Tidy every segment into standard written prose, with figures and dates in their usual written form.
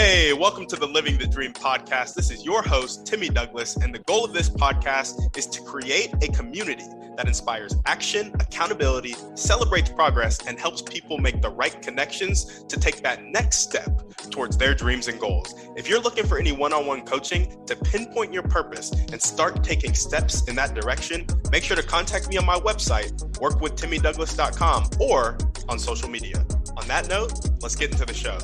Hey, welcome to the Living the Dream podcast. This is your host, Timmy Douglas, and the goal of this podcast is to create a community that inspires action, accountability, celebrates progress, and helps people make the right connections to take that next step towards their dreams and goals. If you're looking for any one-on-one coaching to pinpoint your purpose and start taking steps in that direction, make sure to contact me on my website, workwithtimmydouglas.com, or on social media. On that note, let's get into the show.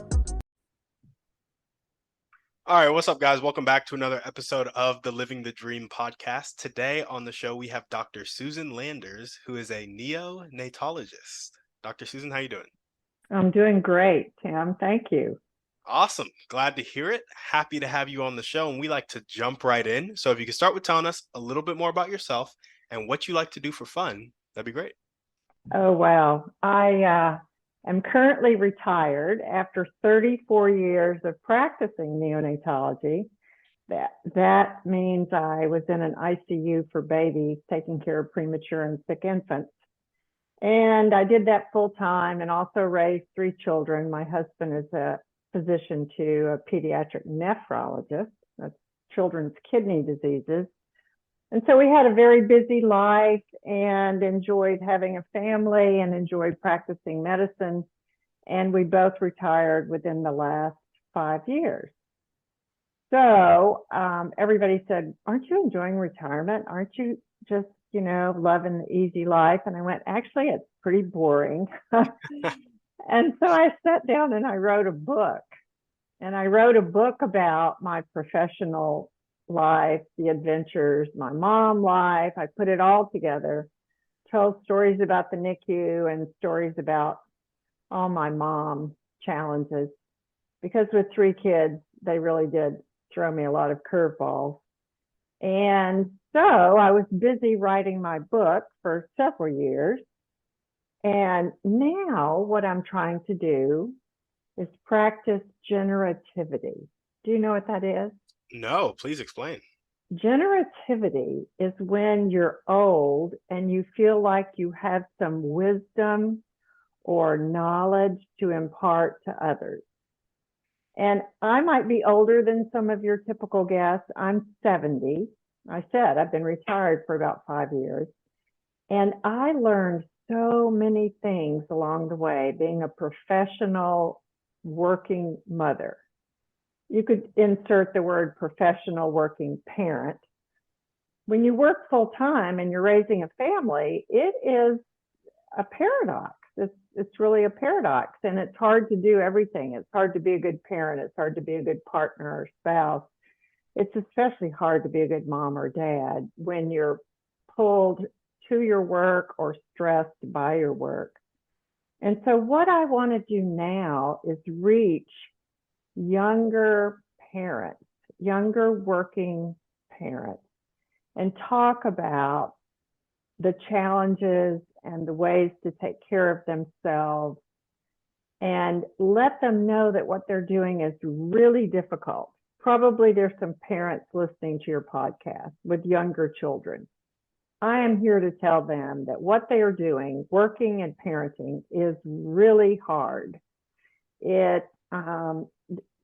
All right, what's up, guys? Welcome back to another episode of the Living the Dream podcast. Today on the show, we have Dr. Susan Landers, who is a neonatologist. Dr. Susan, how you doing? I'm doing great, Tim. Thank you. Awesome. Glad to hear it. Happy to have you on the show, and we like to jump right in. So if you could start with telling us a little bit more about yourself and what you like to do for fun, that'd be great. Oh, wow. I am currently retired after 34 years of practicing neonatology. That means I was in an ICU for babies, taking care of premature and sick infants. And I did that full time and also raised 3 children. My husband is a physician too, a pediatric nephrologist, that's children's kidney diseases. And so we had a very busy life and enjoyed having a family and enjoyed practicing medicine. And we both retired within the last 5 years. So everybody said, aren't you enjoying retirement? Aren't you just, loving the easy life? And I went, actually, it's pretty boring. And so I sat down and I wrote a book. And I wrote a book about my professional life, the adventures, my mom life. I put it all together, told stories about the NICU and stories about all my mom challenges. Because with 3 kids, they really did throw me a lot of curveballs. And so I was busy writing my book for several years. And now what I'm trying to do is practice generativity. Do you know what that is? No, please explain. Generativity is when you're old and you feel like you have some wisdom or knowledge to impart to others. And I might be older than some of your typical guests. I'm 70. I said I've been retired for about 5 years. And I learned so many things along the way, being a professional working mother. You could insert the word professional working parent. When you work full time and you're raising a family, it is a paradox. It's really a paradox, and it's hard to do everything. It's hard to be a good parent. It's hard to be a good partner or spouse. It's especially hard to be a good mom or dad when you're pulled to your work or stressed by your work. And so what I want to do now is reach younger parents, younger working parents, and talk about the challenges and the ways to take care of themselves, and let them know that what they're doing is really difficult. Probably there's some parents listening to your podcast with younger children. I am here to tell them that what they are doing, working and parenting, is really hard.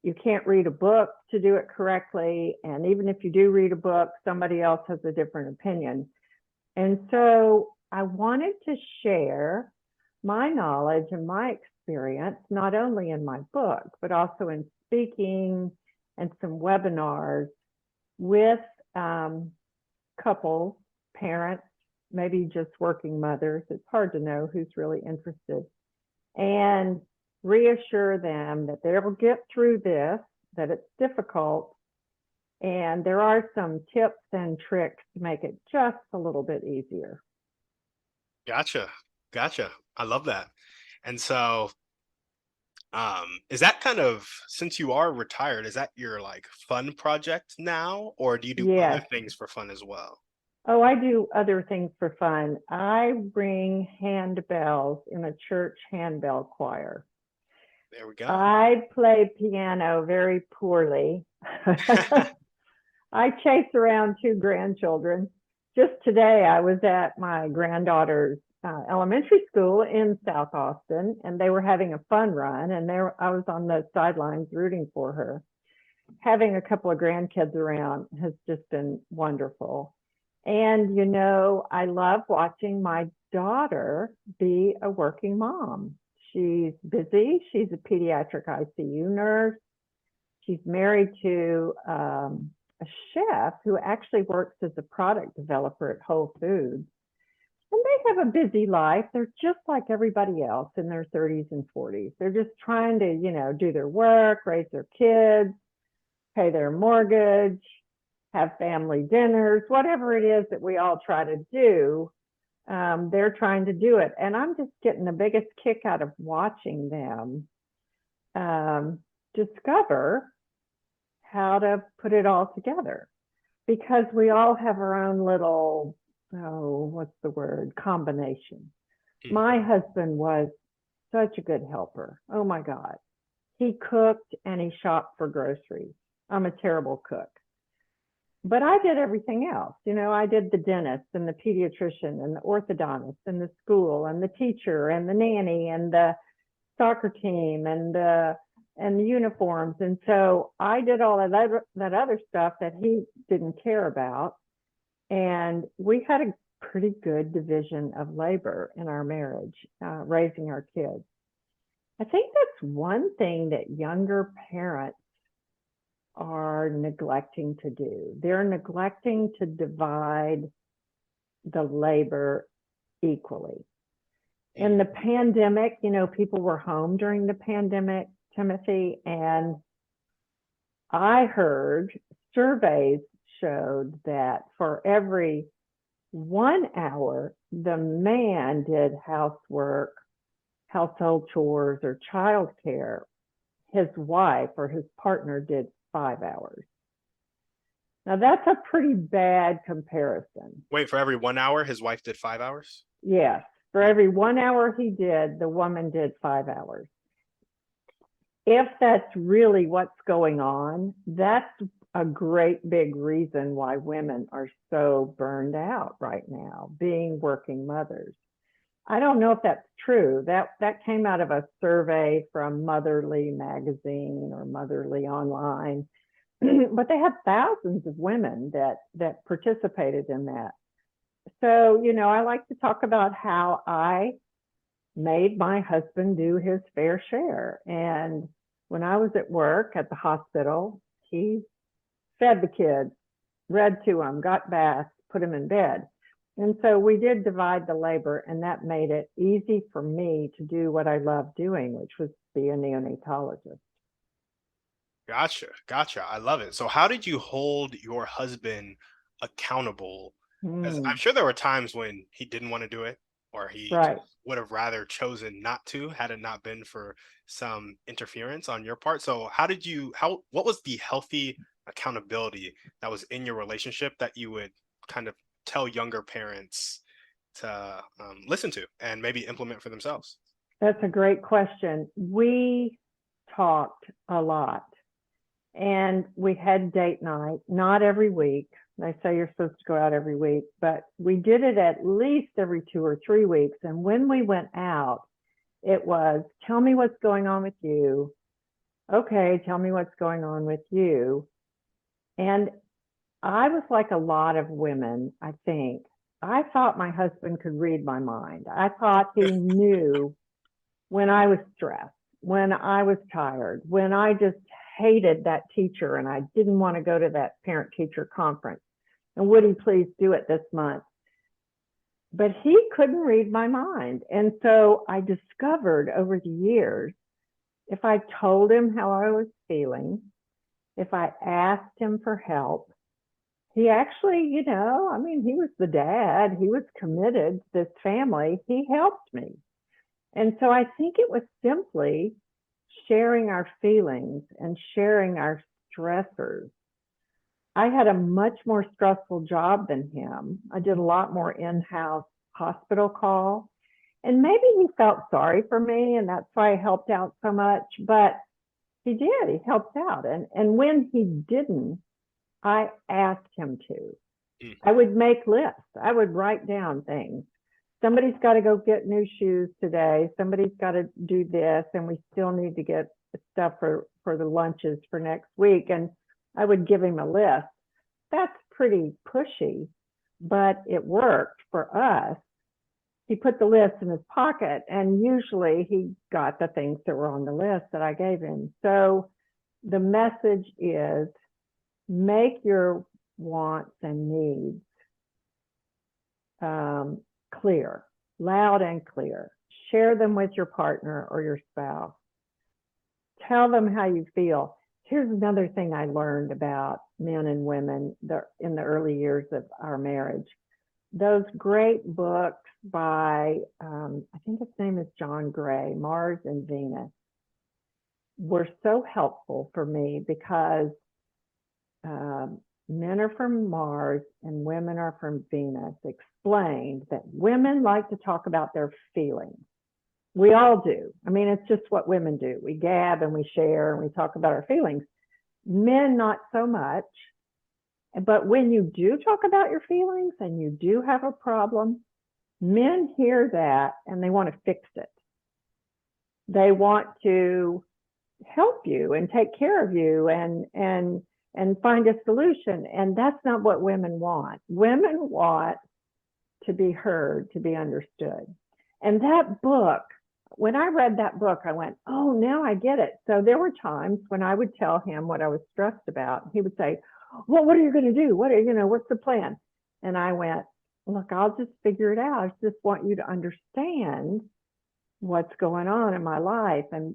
You can't read a book to do it correctly. And even if you do read a book, somebody else has a different opinion. And so I wanted to share my knowledge and my experience, not only in my book, but also in speaking and some webinars with couples, parents, maybe just working mothers. It's hard to know who's really interested. And reassure them that they will get through this, that it's difficult, and there are some tips and tricks to make it just a little bit easier. Gotcha. I love that. And so, is that kind of, since you are retired, is that your fun project now, or do you do other things for fun as well? Oh, I do other things for fun. I ring handbells in a church handbell choir. There we go. I play piano very poorly. I chase around 2 grandchildren. Just today, I was at my granddaughter's elementary school in South Austin, and they were having a fun run, and I was on the sidelines rooting for her. Having a couple of grandkids around has just been wonderful. And, I love watching my daughter be a working mom. She's busy. She's a pediatric ICU nurse. She's married to a chef who actually works as a product developer at Whole Foods. And they have a busy life. They're just like everybody else in their 30s and 40s. They're just trying to, do their work, raise their kids, pay their mortgage, have family dinners, whatever it is that we all try to do. They're trying to do it. And I'm just getting the biggest kick out of watching them discover how to put it all together, because we all have our own little, combination. My husband was such a good helper. Oh my God. He cooked and he shopped for groceries. I'm a terrible cook. But I did everything else. I did the dentist and the pediatrician and the orthodontist and the school and the teacher and the nanny and the soccer team and the uniforms. And so I did all of that other stuff that he didn't care about. And we had a pretty good division of labor in our marriage, raising our kids. I think that's one thing that younger parents are neglecting to do. They're neglecting to divide the labor equally. In the pandemic, people were home during the pandemic, Timothy, and I heard surveys showed that for every 1 hour the man did housework, household chores, or childcare, his wife or his partner did 5 hours. Now that's a pretty bad comparison. Wait, for every 1 hour, his wife did 5 hours? Yes. For every 1 hour he did, the woman did 5 hours. If that's really what's going on, that's a great big reason why women are so burned out right now, being working mothers. I don't know if that's true. That came out of a survey from Motherly Magazine or Motherly Online, but they had thousands of women that participated in that. So, I like to talk about how I made my husband do his fair share. And when I was at work at the hospital, he fed the kids, read to them, got baths, put them in bed. And so we did divide the labor, and that made it easy for me to do what I love doing, which was be a neonatologist. Gotcha. I love it. So how did you hold your husband accountable? Because I'm sure there were times when he didn't want to do it, or he would have rather chosen not to, had it not been for some interference on your part. So what was the healthy accountability that was in your relationship that you would kind of tell younger parents to listen to and maybe implement for themselves? That's a great question. We talked a lot, and we had date night, not every week. They say you're supposed to go out every week, but we did it at least every 2 or 3 weeks. And when we went out, it was, tell me what's going on with you. Okay, tell me what's going on with you. And I was like a lot of women, I think. I thought my husband could read my mind. I thought he knew when I was stressed, when I was tired, when I just hated that teacher and I didn't want to go to that parent-teacher conference. And would he please do it this month? But he couldn't read my mind. And so I discovered over the years, if I told him how I was feeling, if I asked him for help, he actually, he was the dad. He was committed to this family. He helped me. And so I think it was simply sharing our feelings and sharing our stressors. I had a much more stressful job than him. I did a lot more in-house hospital call. And maybe he felt sorry for me, and that's why I helped out so much. But he did. He helped out. And when he didn't, I asked him to. I would make lists. I would write down things. somebody's got to go get new shoes today. Somebody's got to do this, and we still need to get stuff for the lunches for next week. And I would give him a list. That's pretty pushy, but it worked for us. He put the list in his pocket, and usually he got the things that were on the list that I gave him. So the message is, make your wants and needs clear, loud and clear. Share them with your partner or your spouse. Tell them how you feel. Here's another thing I learned about men and women in the early years of our marriage. Those great books by, I think his name is John Gray, Mars and Venus, were so helpful for me because men are from Mars and women are from Venus, explained that women like to talk about their feelings. We all do. I mean, it's just what women do. We gab and we share and we talk about our feelings. Men, not so much. But when you do talk about your feelings and you do have a problem, men hear that and they want to fix it. They want to help you and take care of you and find a solution. And that's not what women want. Women want to be heard, to be understood. And that book, when I read that book, I went, oh, now I get it. So there were times when I would tell him what I was stressed about. He would say, well, what are you going to do? What's the plan? And I went, look, I'll just figure it out. I just want you to understand what's going on in my life. And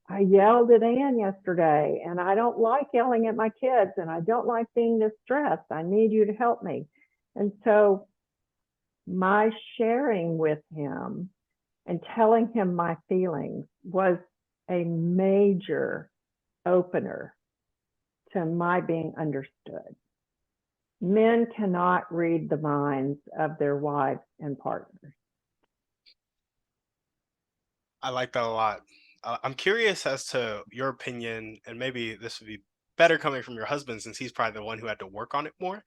I yelled at Ann yesterday, and I don't like yelling at my kids, and I don't like being distressed. I need you to help me. And so my sharing with him and telling him my feelings was a major opener to my being understood. Men cannot read the minds of their wives and partners. I like that a lot. I'm curious as to your opinion, and maybe this would be better coming from your husband since he's probably the one who had to work on it more.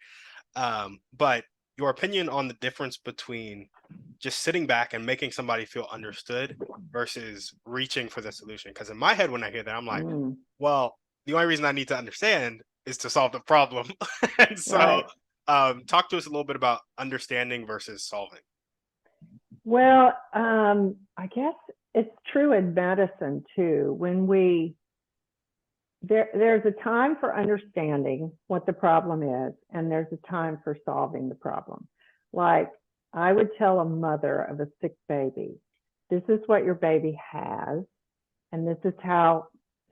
But your opinion on the difference between just sitting back and making somebody feel understood versus reaching for the solution. Because in my head, when I hear that, I'm like, well, the only reason I need to understand is to solve the problem. And so talk to us a little bit about understanding versus solving. Well, I guess it's true in medicine too. When there's a time for understanding what the problem is, and there's a time for solving the problem. Like I would tell a mother of a sick baby, this is what your baby has, and this is how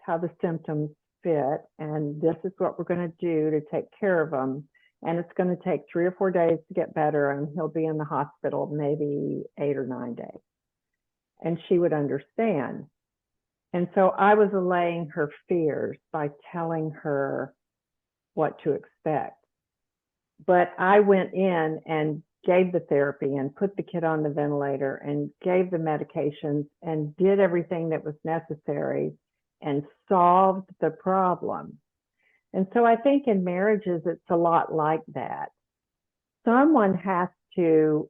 the symptoms fit, and this is what we're going to do to take care of them. And it's going to take 3 or 4 days to get better, and he'll be in the hospital maybe 8 or 9 days. And she would understand. And so I was allaying her fears by telling her what to expect. But I went in and gave the therapy and put the kid on the ventilator and gave the medications and did everything that was necessary and solved the problem. And so I think in marriages, it's a lot like that. Someone has to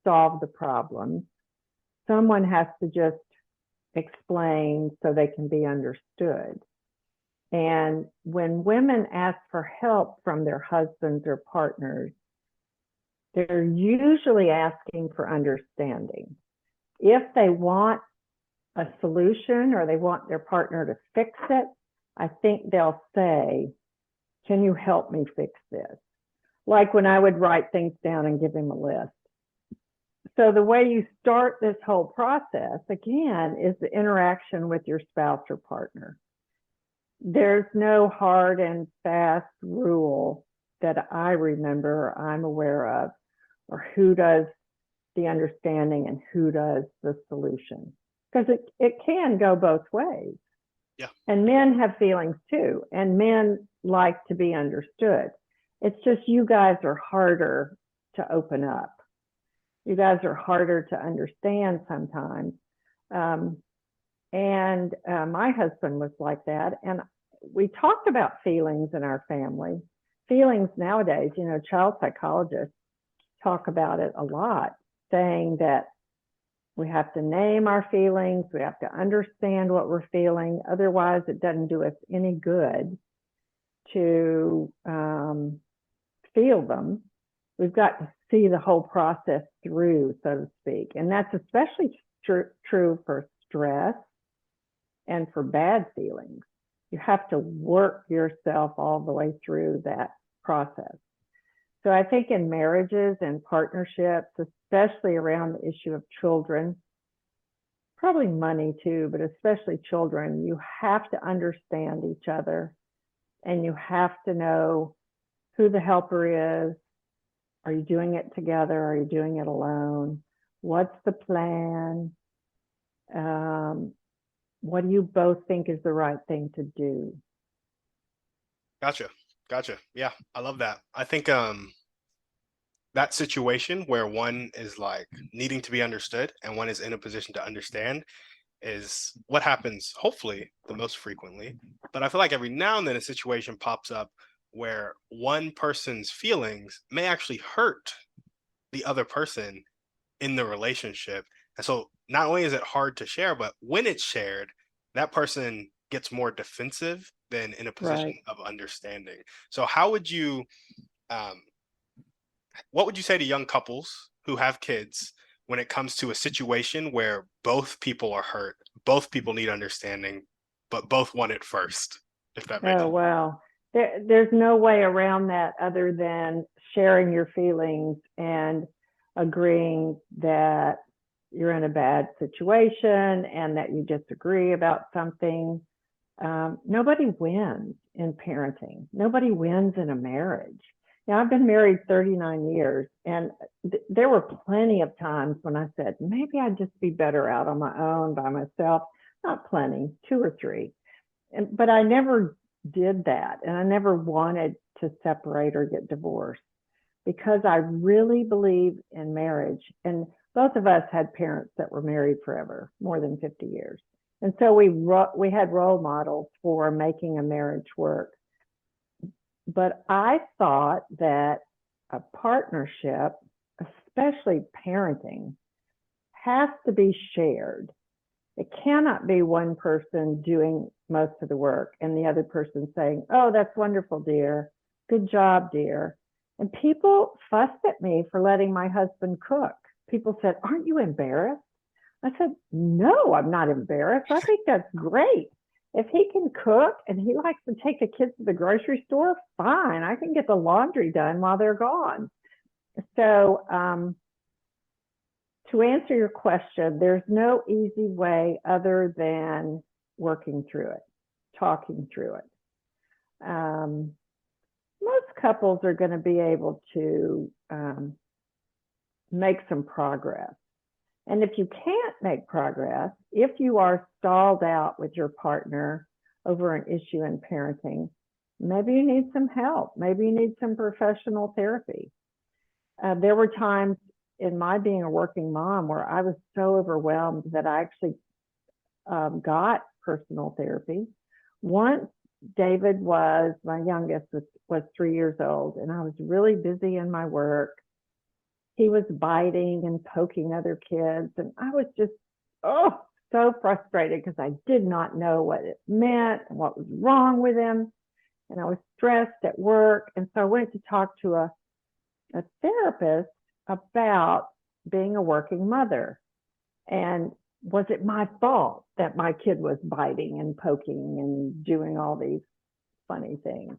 solve the problem. Someone has to just explain so they can be understood. And when women ask for help from their husbands or partners, they're usually asking for understanding. If they want a solution or they want their partner to fix it, I think they'll say, can you help me fix this? Like when I would write things down and give him a list. So the way you start this whole process, again, is the interaction with your spouse or partner. There's no hard and fast rule that I remember or I'm aware of, or who does the understanding and who does the solution. Because it can go both ways. Yeah. And men have feelings too, and men like to be understood. It's just you guys are harder to open up. You guys are harder to understand sometimes. And my husband was like that. And we talked about feelings in our family. Feelings nowadays, child psychologists talk about it a lot. saying that we have to name our feelings, we have to understand what we're feeling. Otherwise, it doesn't do us any good to feel them. We've got to see the whole process through, so to speak. And that's especially true for stress and for bad feelings. You have to work yourself all the way through that process. So I think in marriages and partnerships, especially around the issue of children, probably money too, but especially children, you have to understand each other, and you have to know who the helper is. Are you doing it together? Are you doing it alone? What's the plan? What do you both think is the right thing to do? Gotcha. Yeah, I love that. I think that situation where one is like needing to be understood and one is in a position to understand is what happens, hopefully, the most frequently. But I feel like every now and then a situation pops up where one person's feelings may actually hurt the other person in the relationship. And so not only is it hard to share, but when it's shared, that person gets more defensive than in a position of understanding. So how would you what would you say to young couples who have kids when it comes to a situation where both people are hurt, both people need understanding, but both want it first, if that makes sense? Oh, wow. There's no way around that other than sharing your feelings and agreeing that you're in a bad situation and that you disagree about something. Nobody wins in parenting. Nobody wins in a marriage. Now, I've been married 39 years, and there were plenty of times when I said, maybe I'd just be better out on my own by myself. Not plenty, 2 or 3. But I never did that, and I never wanted to separate or get divorced because I really believe in marriage. And both of us had parents that were married forever, more than 50 years. And so we had role models for making a marriage work. But I thought that a partnership, especially parenting, has to be shared. It cannot be one person doing most of the work and the other person saying, oh, that's wonderful, dear. Good job, dear. And people fussed at me for letting my husband cook. People said, aren't you embarrassed? I said, no, I'm not embarrassed. I think that's great. If he can cook and he likes to take the kids to the grocery store, fine. I can get the laundry done while they're gone. So to answer your question, there's no easy way other than working through it, talking through it. Most couples are going to be able to make some progress. And if you can't make progress, if you are stalled out with your partner over an issue in parenting, maybe you need some help. Maybe you need some professional therapy. There were times in my being a working mom where I was so overwhelmed that I actually got personal therapy. Once David was, my youngest was 3 years old, and I was really busy in my work. He was biting and poking other kids, and I was just, so frustrated because I did not know what it meant and what was wrong with him. And I was stressed at work. And so I went to talk to a therapist about being a working mother. And was it my fault that my kid was biting and poking and doing all these funny things?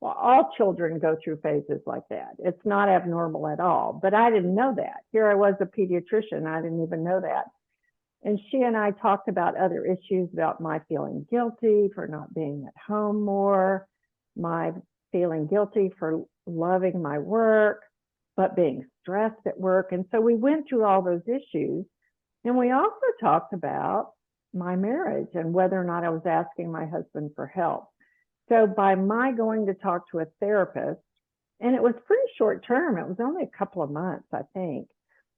Well, all children go through phases like that. It's not abnormal at all, but I didn't know that. Here I was a pediatrician. I didn't even know that. And she and I talked about other issues, about my feeling guilty for not being at home more, my feeling guilty for loving my work, but being stressed at work. And so we went through all those issues. And we also talked about my marriage and whether or not I was asking my husband for help. So by my going to talk to a therapist, and it was pretty short term, it was only a couple of months, I think,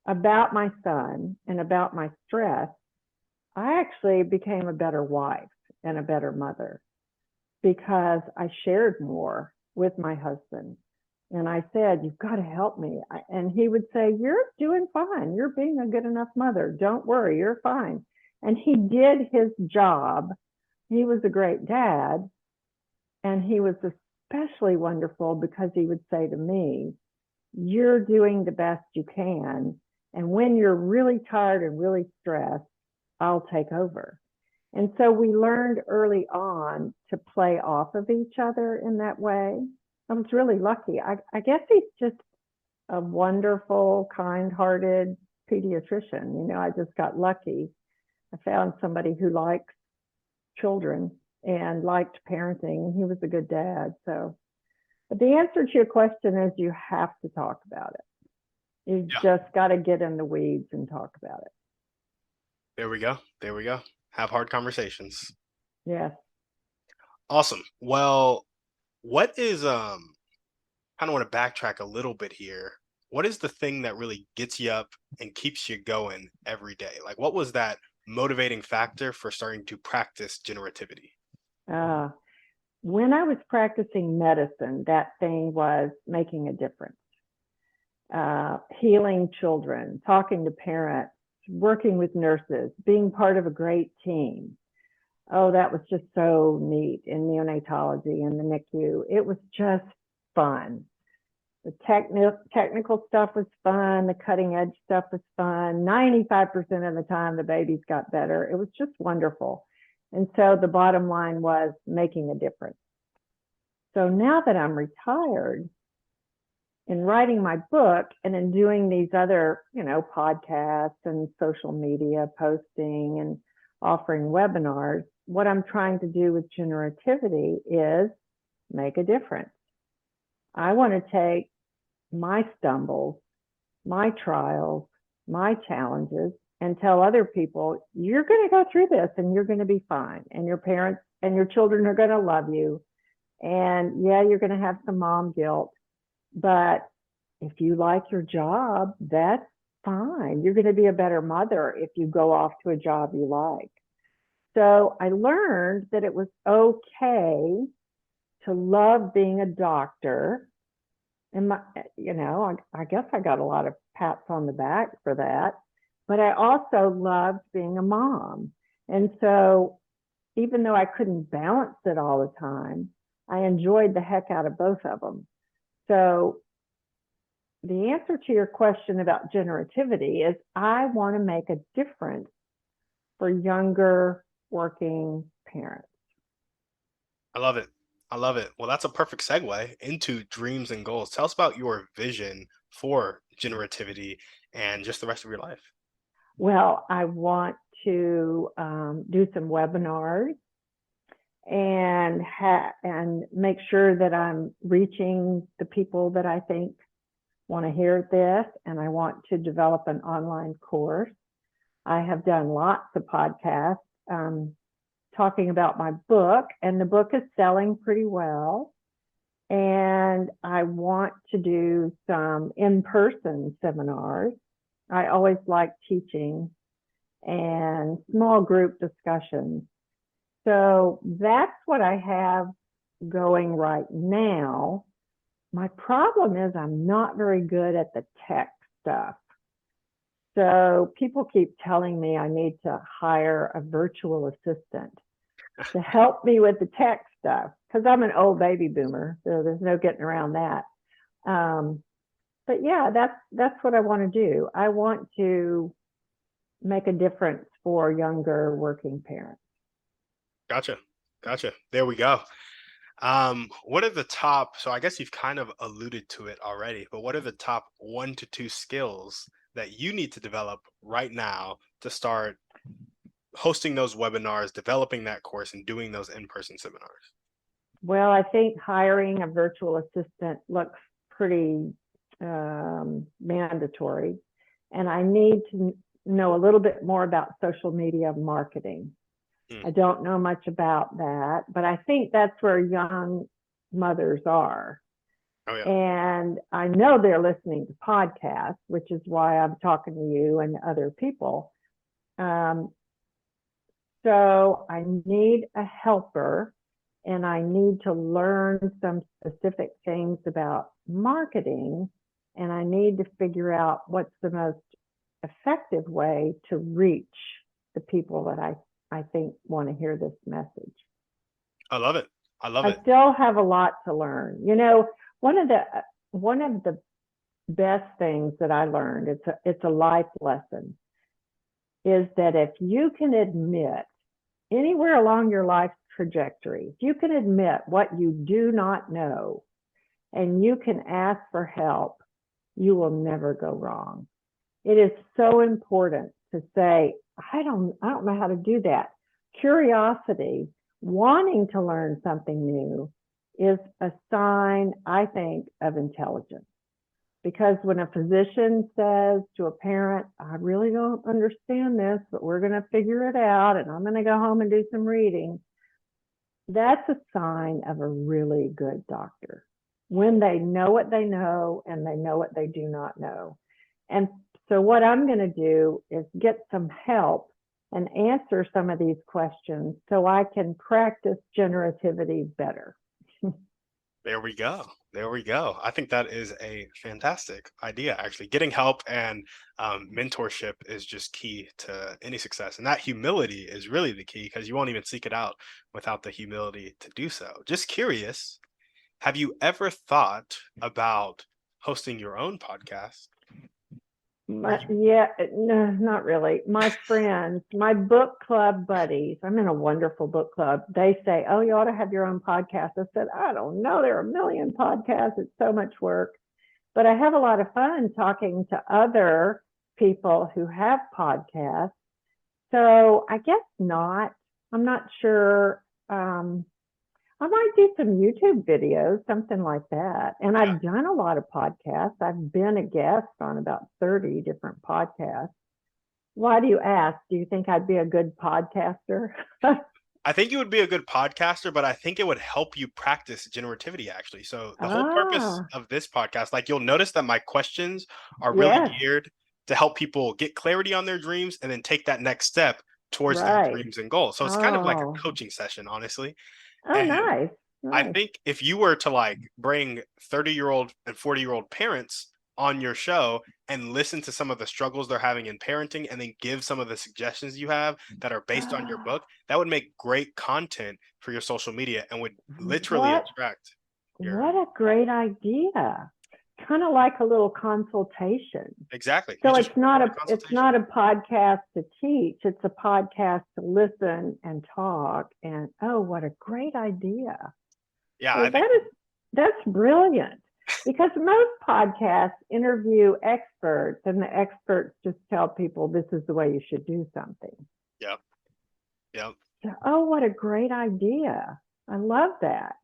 about my son and about my stress, I actually became a better wife and a better mother because I shared more with my husband. And I said, "You've got to help me." And he would say, "You're doing fine. You're being a good enough mother. Don't worry, you're fine." And he did his job. He was a great dad. And he was especially wonderful because he would say to me, "You're doing the best you can. And when you're really tired and really stressed, I'll take over." And so we learned early on to play off of each other in that way. I was really lucky. I guess he's just a wonderful, kind-hearted pediatrician. I just got lucky. I found somebody who likes children and liked parenting, and he was a good dad. So, but the answer to your question is you have to talk about it. You just got to get in the weeds and talk about it. There we go. There we go. Have hard conversations. Yes. Awesome. Well, what is kind of want to backtrack a little bit here. What is the thing that really gets you up and keeps you going every day? Like, what was that motivating factor for starting to practice generativity? When I was practicing medicine, that thing was making a difference. Healing children, talking to parents, working with nurses, being part of a great team. Oh, that was just so neat in neonatology and the NICU. It was just fun. The technical stuff was fun. The cutting edge stuff was fun. 95% of the time, the babies got better. It was just wonderful. And so the bottom line was making a difference. So now that I'm retired, in writing my book and in doing these other, podcasts and social media posting and offering webinars, what I'm trying to do with generativity is make a difference. I want to take my stumbles, my trials, my challenges, and tell other people, you're going to go through this and you're going to be fine. And your parents and your children are going to love you. And yeah, you're going to have some mom guilt, but if you like your job, that's fine. You're going to be a better mother if you go off to a job you like. So I learned that it was okay to love being a doctor. And I guess I got a lot of pats on the back for that, but I also loved being a mom. And so even though I couldn't balance it all the time, I enjoyed the heck out of both of them. So the answer to your question about generativity is I want to make a difference for younger working parents. I love it. I love it. Well, that's a perfect segue into dreams and goals. Tell us about your vision for generativity and just the rest of your life. Well, I want to do some webinars and make sure that I'm reaching the people that I think want to hear this, and I want to develop an online course. I have done lots of podcasts talking about my book, and the book is selling pretty well. And I want to do some in-person seminars. I always like teaching and small group discussions. So that's what I have going right now. My problem is I'm not very good at the tech stuff. So people keep telling me I need to hire a virtual assistant to help me with the tech stuff because I'm an old baby boomer, so there's no getting around that. But yeah, that's what I want to do. I want to make a difference for younger working parents. Gotcha. There we go. What are the top, so I guess you've kind of alluded to it already, but what are the top 1 to 2 skills that you need to develop right now to start hosting those webinars, developing that course, and doing those in-person seminars? Well, I think hiring a virtual assistant looks pretty mandatory. And I need to know a little bit more about social media marketing. I don't know much about that, but I think that's where young mothers are. Oh, yeah. And I know they're listening to podcasts, which is why I'm talking to you and other people. So I need a helper. and I need to learn some specific things about marketing, and I need to figure out what's the most effective way to reach the people that I think want to hear this message. I love it. I still have a lot to learn. You know, one of the best things that I learned, it's a life lesson, is that if you can admit anywhere along your life trajectory, if you can admit what you do not know and you can ask for help, you will never go wrong. It is so important to say, I don't know how to do that. Curiosity, wanting to learn something new, is a sign, I think, of intelligence. Because when a physician says to a parent, I really don't understand this, but we're going to figure it out, and I'm going to go home and do some reading, that's a sign of a really good doctor. When they know what they know and they know what they do not know. And so what I'm going to do is get some help and answer some of these questions so I can practice generativity better. There we go. There we go. I think that is a fantastic idea, actually. Getting help and mentorship is just key to any success. And that humility is really the key, because you won't even seek it out without the humility to do so. Just curious, have you ever thought about hosting your own podcast? No, not really. My friends, my book club buddies, I'm in a wonderful book club. They say, oh, you ought to have your own podcast. I said, I don't know. There are a million podcasts. It's so much work. But I have a lot of fun talking to other people who have podcasts. So I guess not. I'm not sure. I might do some YouTube videos, something like that. And I've done a lot of podcasts. I've been a guest on about 30 different podcasts. Why do you ask? Do you think I'd be a good podcaster? I think you would be a good podcaster, but I think it would help you practice generativity, actually. So the whole purpose of this podcast, like, you'll notice that my questions are really geared to help people get clarity on their dreams and then take that next step towards their dreams and goals. So it's kind of like a coaching session, honestly. Oh, nice. I think if you were to like bring 30-year-old and 40-year-old parents on your show and listen to some of the struggles they're having in parenting, and then give some of the suggestions you have that are based on your book, that would make great content for your social media and would literally attract. What a great idea. Kind of like a little consultation. Exactly. So it's not a podcast to teach. It's a podcast to listen and talk. And oh, what a great idea. Yeah. So that's brilliant, because most podcasts interview experts and the experts just tell people this is the way you should do something. Yep. So, oh, what a great idea. I love that.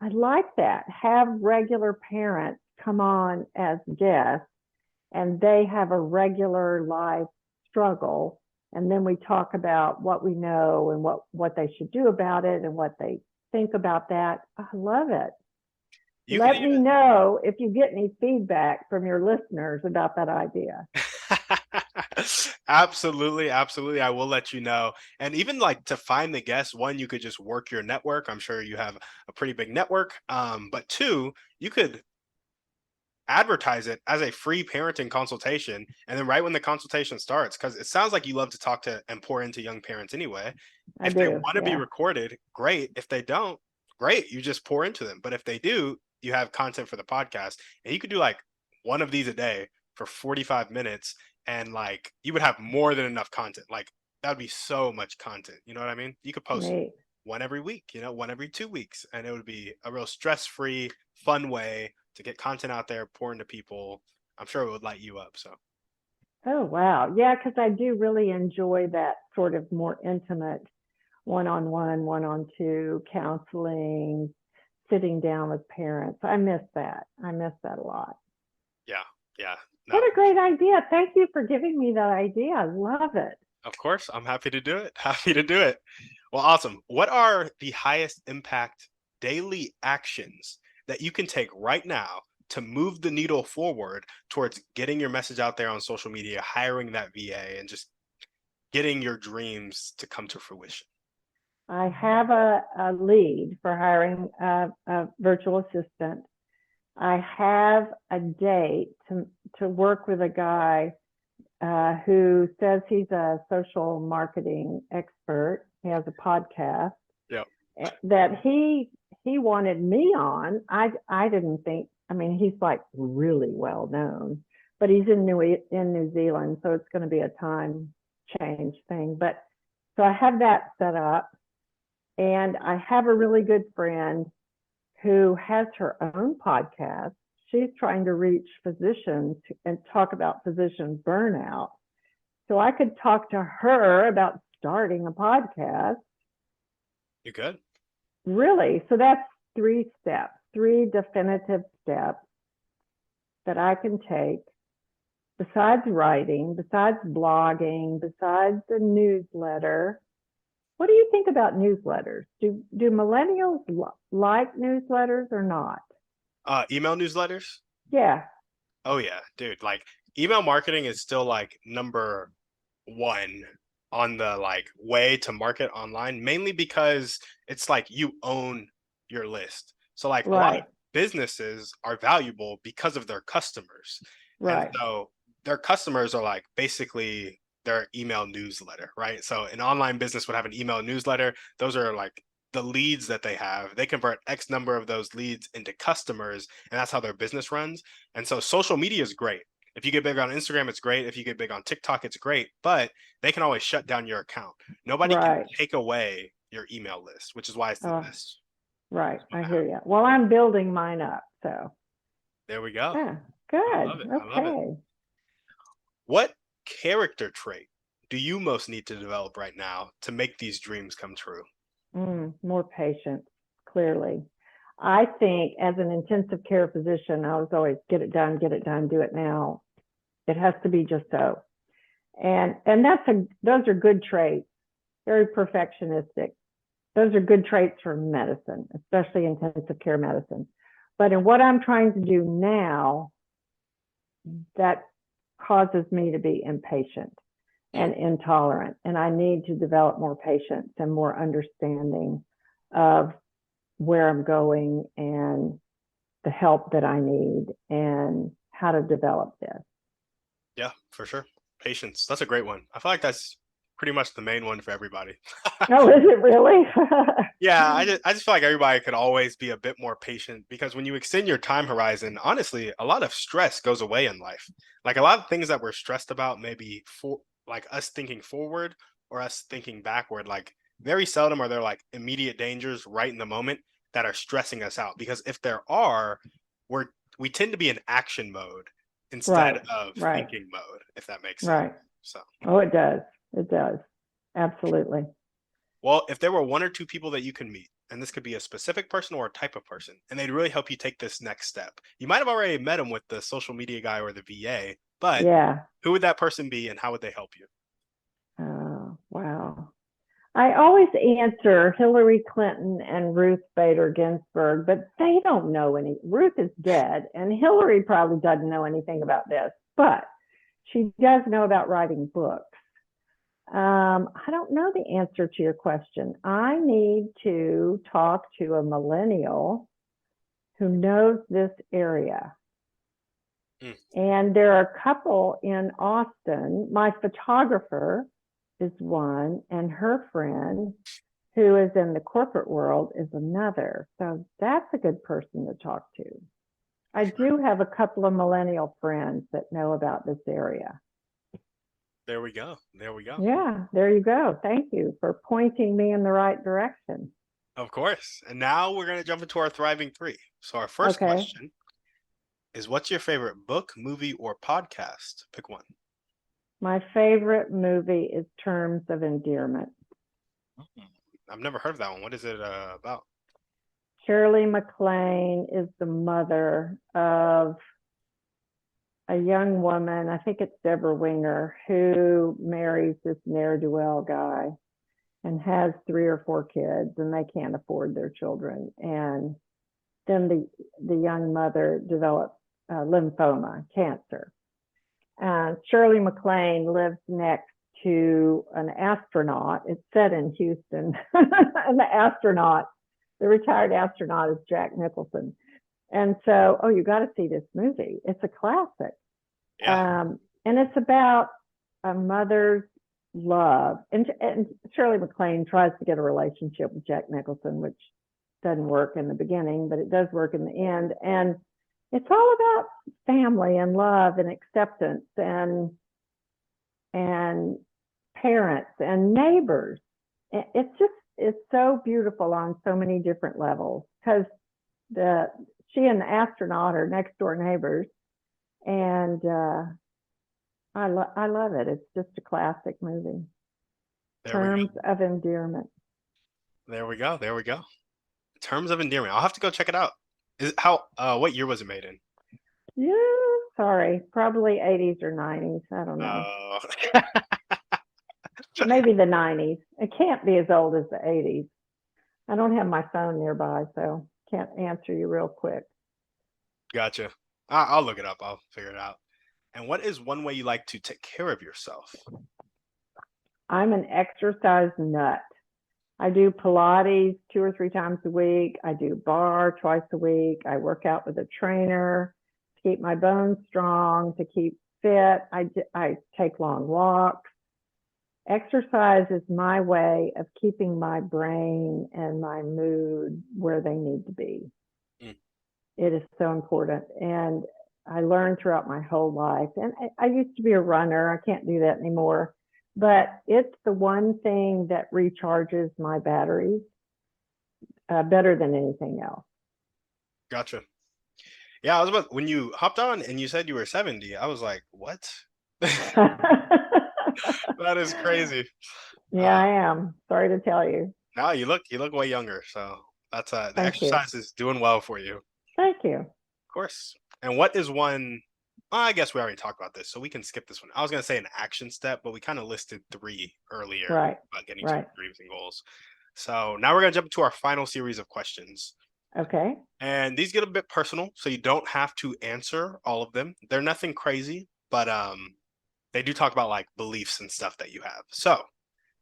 I like that. Have regular parents come on as guests, and they have a regular life struggle, and then we talk about what we know and what they should do about it and what they think about that. I love it. Let me know if you get any feedback from your listeners about that idea. Absolutely. I will let you know. And even like to find the guests, one, you could just work your network. I'm sure you have a pretty big network. But two, you could advertise it as a free parenting consultation, and then right when the consultation starts, because it sounds like you love to talk to and pour into young parents anyway. If they want to be recorded, great. If they don't, great. You just pour into them. But if they do, you have content for the podcast, and you could do like one of these a day for 45 minutes, and like you would have more than enough content. Like that would be so much content. You know what I mean? You could post one every week, one every 2 weeks, and it would be a real stress-free, fun way to get content out there, pour into people. I'm sure it would light you up. So. Oh, wow. Yeah, because I do really enjoy that sort of more intimate one-on-one, one-on-two counseling, sitting down with parents. I miss that. I miss that a lot. Yeah. No. What a great idea. Thank you for giving me that idea. I love it. Of course. I'm happy to do it. Well, awesome. What are the highest impact daily actions that you can take right now to move the needle forward towards getting your message out there on social media, hiring that VA, and just getting your dreams to come to fruition? I have a lead for hiring a virtual assistant. I have a date to work with a guy who says he's a social marketing expert. He has a podcast Yeah. that he wanted me on. I didn't think. I mean, he's like really well known, but he's in New Zealand, so it's going to be a time change thing. But so I have that set up, and I have a really good friend who has her own podcast. She's trying to reach physicians and talk about physician burnout. So I could talk to her about starting a podcast. You good? Really? So that's 3 steps, 3 definitive steps that I can take besides writing, besides blogging, besides the newsletter. What do you think about newsletters? Do millennials like newsletters or not? Email newsletters? Yeah. Oh yeah, dude. Like email marketing is still like number 1 on the like way to market online, mainly because it's like you own your list. So like a lot of businesses are valuable because of their customers. Right. And so their customers are like basically their email newsletter, right? So an online business would have an email newsletter. Those are like the leads that they have. They convert X number of those leads into customers, and that's how their business runs. And so social media is great. If you get big on Instagram, it's great. If you get big on TikTok, it's great. But they can always shut down your account. Nobody can take away your email list, which is why it's the best. Right. I hear you. Well, I'm building mine up. So there we go. Yeah. Good. I love it. Okay. I love it. What character trait do you most need to develop right now to make these dreams come true? More patience, clearly. I think as an intensive care physician, I was always get it done, do it now. It has to be just so. And those are good traits, very perfectionistic. Those are good traits for medicine, especially intensive care medicine. But in what I'm trying to do now, that causes me to be impatient and intolerant. And I need to develop more patience and more understanding of where I'm going and the help that I need and how to develop this. Yeah, for sure. Patience. That's a great one. I feel like that's pretty much the main one for everybody. Oh, is it really? Yeah, I just feel like everybody could always be a bit more patient, because when you extend your time horizon, honestly, a lot of stress goes away in life. Like a lot of things that we're stressed about, maybe for like us thinking forward or us thinking backward, like very seldom are there like immediate dangers right in the moment that are stressing us out. Because if there are, we tend to be in action mode instead of thinking mode, if that makes sense. Right. So. Oh, it does. It does. Absolutely. Well, if there were 1 or 2 people that you can meet, and this could be a specific person or a type of person, and they'd really help you take this next step. You might have already met them with the social media guy or the VA, but who would that person be and how would they help you? Oh, wow. I always answer Hillary Clinton and Ruth Bader Ginsburg, but they don't know any. Ruth is dead, and Hillary probably doesn't know anything about this, but she does know about writing books. I don't know the answer to your question. I need to talk to a millennial who knows this area. And there are a couple in Austin. My photographer is one, and her friend who is in the corporate world is another. So that's a good person to talk to. I do have a couple of millennial friends that know about this area. There we go. There we go. Yeah, there you go. Thank you for pointing me in the right direction. Of course. And now we're going to jump into our Thriving 3. So our first question is, what's your favorite book, movie, or podcast? Pick one. My favorite movie is Terms of Endearment. I've never heard of that one. What is it about? Shirley MacLaine is the mother of a young woman, I think it's Deborah Winger, who marries this ne'er-do-well guy and has 3 or 4 kids, and they can't afford their children. And then the young mother develops lymphoma, cancer. Shirley MacLaine lives next to an astronaut. It's set in Houston, and the retired astronaut is Jack Nicholson. And so, oh, you got to see this movie. It's a classic. Yeah. And it's about a mother's love. And Shirley MacLaine tries to get a relationship with Jack Nicholson, which doesn't work in the beginning, but it does work in the end. And it's all about family and love and acceptance and parents and neighbors. It's so beautiful on so many different levels, because she and the astronaut are next door neighbors, and I love it. It's just a classic movie. Terms of Endearment. There we go. Terms of Endearment. I'll have to go check it out. What year was it made in? Yeah, sorry, probably 80s or 90s. I don't know. Maybe the 90s. It can't be as old as the 80s. I don't have my phone nearby, so can't answer you real quick. Gotcha. I'll look it up. I'll figure it out. And what is one way you like to take care of yourself? I'm an exercise nut. I do Pilates 2 or 3 times a week. I do bar twice a week. I work out with a trainer to keep my bones strong, to keep fit. I take long walks. Exercise is my way of keeping my brain and my mood where they need to be. It is so important. And I learned throughout my whole life. And I used to be a runner. I can't do that anymore. But it's the one thing that recharges my batteries better than anything else. Gotcha. Yeah, when you hopped on and you said you were 70, I was like, what? That is crazy. Yeah, I am. Sorry to tell you. No, you look way younger. So that's the exercise is doing well for you. Thank you. Of course. And what is one? Well, I guess we already talked about this, so we can skip this one. I was gonna say an action step, but we kind of listed 3 earlier about getting to dreams and goals. So now we're gonna jump into our final series of questions. Okay. And these get a bit personal, so you don't have to answer all of them. They're nothing crazy, but they do talk about like beliefs and stuff that you have. So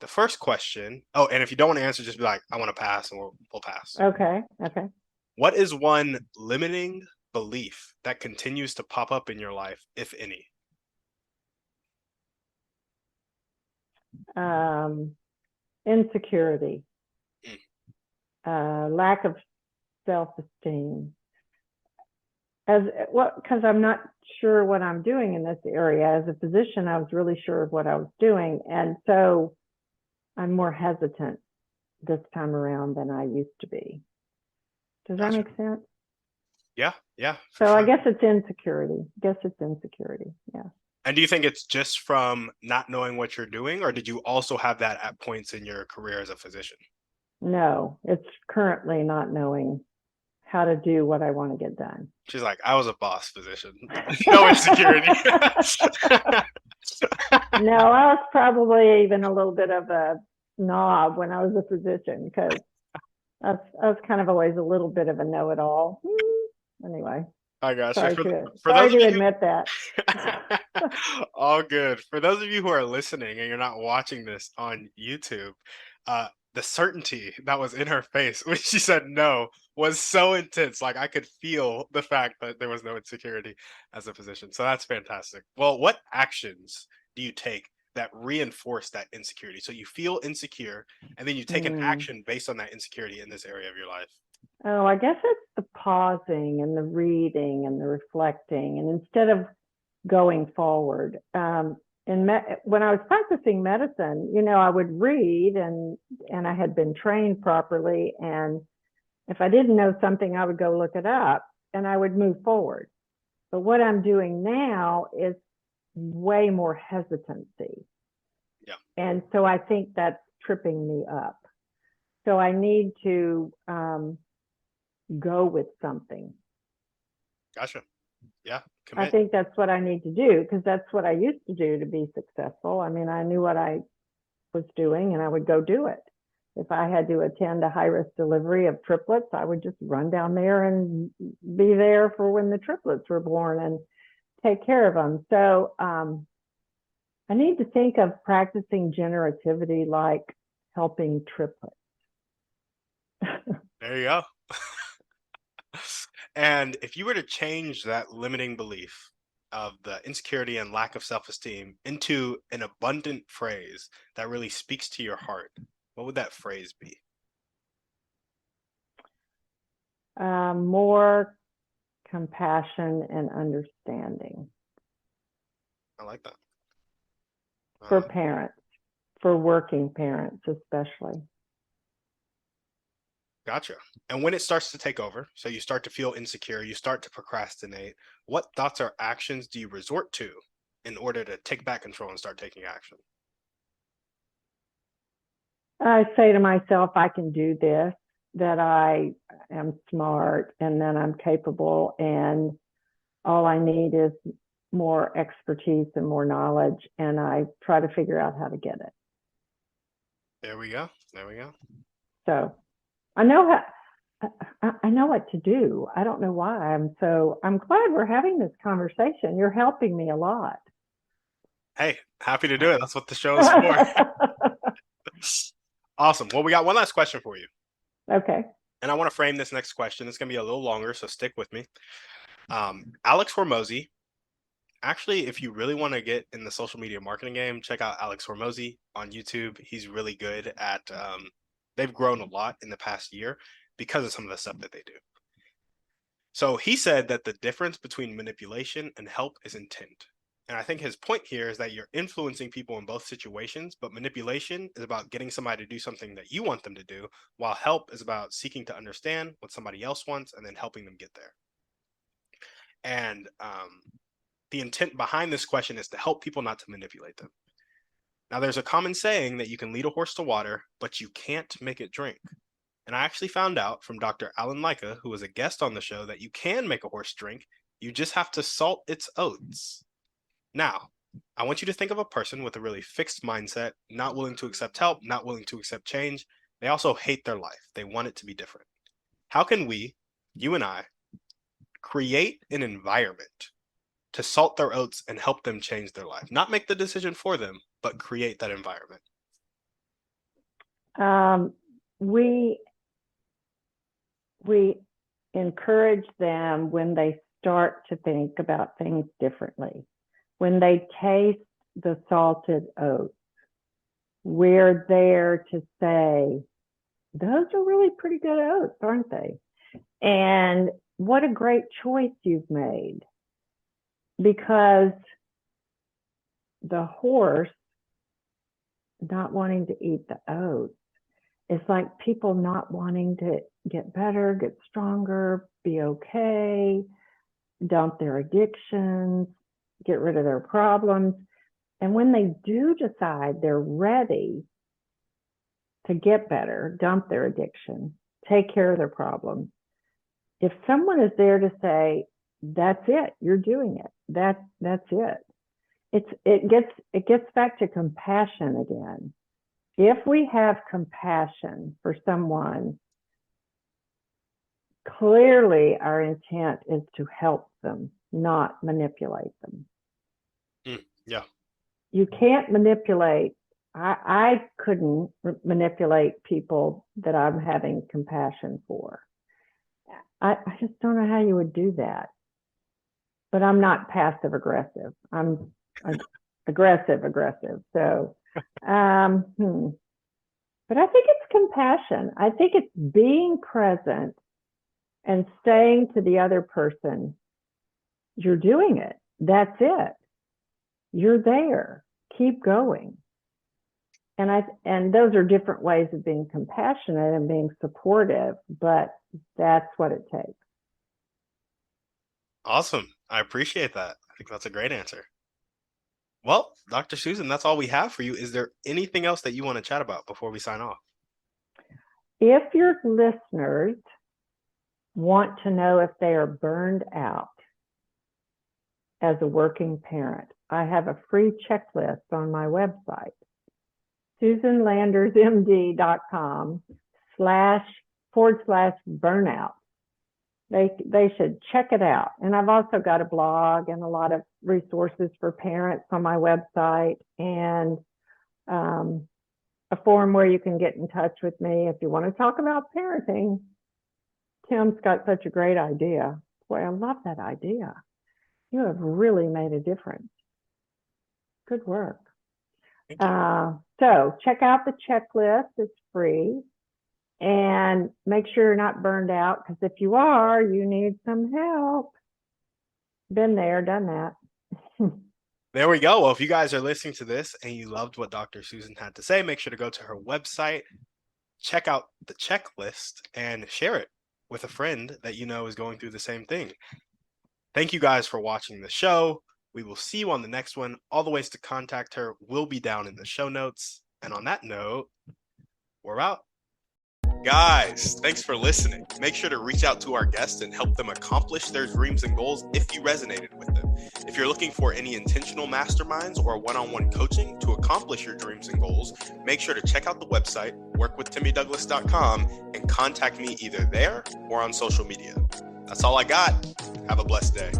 the first question, and if you don't want to answer, just be like, I want to pass, and we'll pass. Okay. What is one limiting belief that continues to pop up in your life, if any? Insecurity, lack of self-esteem. Because I'm not sure what I'm doing in this area. As a physician, I was really sure of what I was doing, and so I'm more hesitant this time around than I used to be. Does that make sense? Yeah. So sure. I guess it's insecurity. Yeah. And do you think it's just from not knowing what you're doing, or did you also have that at points in your career as a physician? No, it's currently not knowing how to do what I want to get done. She's like, I was a boss physician. No insecurity. No, I was probably even a little bit of a snob when I was a physician, because I was kind of always a little bit of a know-it-all. Anyway. I got you. Sorry to admit that. All good. For those of you who are listening and you're not watching this on YouTube, the certainty that was in her face when she said no was so intense. Like, I could feel the fact that there was no insecurity as a physician. So that's fantastic. Well, what actions do you take that reinforce that insecurity? So you feel insecure and then you take an action based on that insecurity in this area of your life. Oh, I guess it's the pausing and the reading and the reflecting. And instead of going forward, when I was practicing medicine, I would read and I had been trained properly. And if I didn't know something, I would go look it up and I would move forward. But what I'm doing now is way more hesitancy. Yeah. And so I think that's tripping me up. So I need to go with something. Gotcha. Yeah. Commit. I think that's what I need to do, because that's what I used to do to be successful. I mean, I knew what I was doing and I would go do it. If I had to attend a high-risk delivery of triplets, I would just run down there and be there for when the triplets were born and take care of them. So I I need to think of practicing generativity like helping triplets. There you go. And if you were to change that limiting belief of the insecurity and lack of self-esteem into an abundant phrase that really speaks to your heart, what would that phrase be? More compassion and understanding I like that. for parents, for working parents especially. Gotcha. And when it starts to take over, so you start to feel insecure, you start to procrastinate, what thoughts or actions do you resort to in order to take back control and start taking action? I say to myself, I can do this, that I am smart and that I'm capable, and all I need is more expertise and more knowledge, and I try to figure out how to get it. There we go. There we go. So I know I know what to do. I don't know why. I'm glad we're having this conversation. You're helping me a lot. Hey, happy to do it. That's what the show is for. Awesome. Well, we got one last question for you. Okay. And I want to frame this next question. It's going to be a little longer, so stick with me. Alex Hormozi. Actually, if you really want to get in the social media marketing game, check out Alex Hormozi on YouTube. He's really good at, they've grown a lot in the past year because of some of the stuff that they do. So he said that the difference between manipulation and help is intent. And I think his point here is that you're influencing people in both situations, but manipulation is about getting somebody to do something that you want them to do, while help is about seeking to understand what somebody else wants and then helping them get there. And the intent behind this question is to help people, not to manipulate them. Now, there's a common saying that you can lead a horse to water, but you can't make it drink. And I actually found out from Dr. Alan Leica, who was a guest on the show, that you can make a horse drink. You just have to salt its oats. Now, I want you to think of a person with a really fixed mindset, not willing to accept help, not willing to accept change. They also hate their life. They want it to be different. How can we, you and I, create an environment to salt their oats and help them change their life? Not make the decision for them, but create that environment. We encourage them when they start to think about things differently. When they taste the salted oats, we're there to say, those are really pretty good oats, aren't they? And what a great choice you've made. Because the horse not wanting to eat the oats is like people not wanting to get better, get stronger, be okay, dump their addictions, get rid of their problems. And when they do decide they're ready to get better, dump their addiction, take care of their problems, if someone is there to say, that's it, you're doing it, that's it. It gets back to compassion again. If we have compassion for someone, clearly our intent is to help them, not manipulate them. Yeah. You can't manipulate. I couldn't manipulate people that I'm having compassion for. I just don't know how you would do that. But I'm not passive aggressive. I'm aggressive. So, but I think it's compassion. I think it's being present and saying to the other person, you're doing it. That's it. You're there. Keep going. And those are different ways of being compassionate and being supportive, but that's what it takes. Awesome. I appreciate that. I think that's a great answer. Well, Dr. Susan, that's all we have for you. Is there anything else that you want to chat about before we sign off? If your listeners want to know if they are burned out as a working parent, I have a free checklist on my website, SusanLandersMD.com//burnout. They should check it out. And I've also got a blog and a lot of resources for parents on my website, and a forum where you can get in touch with me if you want to talk about parenting. Tim's got such a great idea. Boy, I love that idea. You have really made a difference. Good work. So check out the checklist. It's free. And make sure you're not burned out, because if you are, you need some help. Been there, done that. There we go. Well, if you guys are listening to this and you loved what Dr. Susan had to say, make sure to go to her website, check out the checklist, and share it with a friend that you know is going through the same thing. Thank you guys for watching the show. We will see you on the next one. All the ways to contact her will be down in the show notes. And on that note, we're out. Guys, thanks for listening. Make sure to reach out to our guests and help them accomplish their dreams and goals if you resonated with them. If you're looking for any intentional masterminds or one-on-one coaching to accomplish your dreams and goals, make sure to check out the website, workwithtimmydouglas.com, and contact me either there or on social media. That's all I got. Have a blessed day.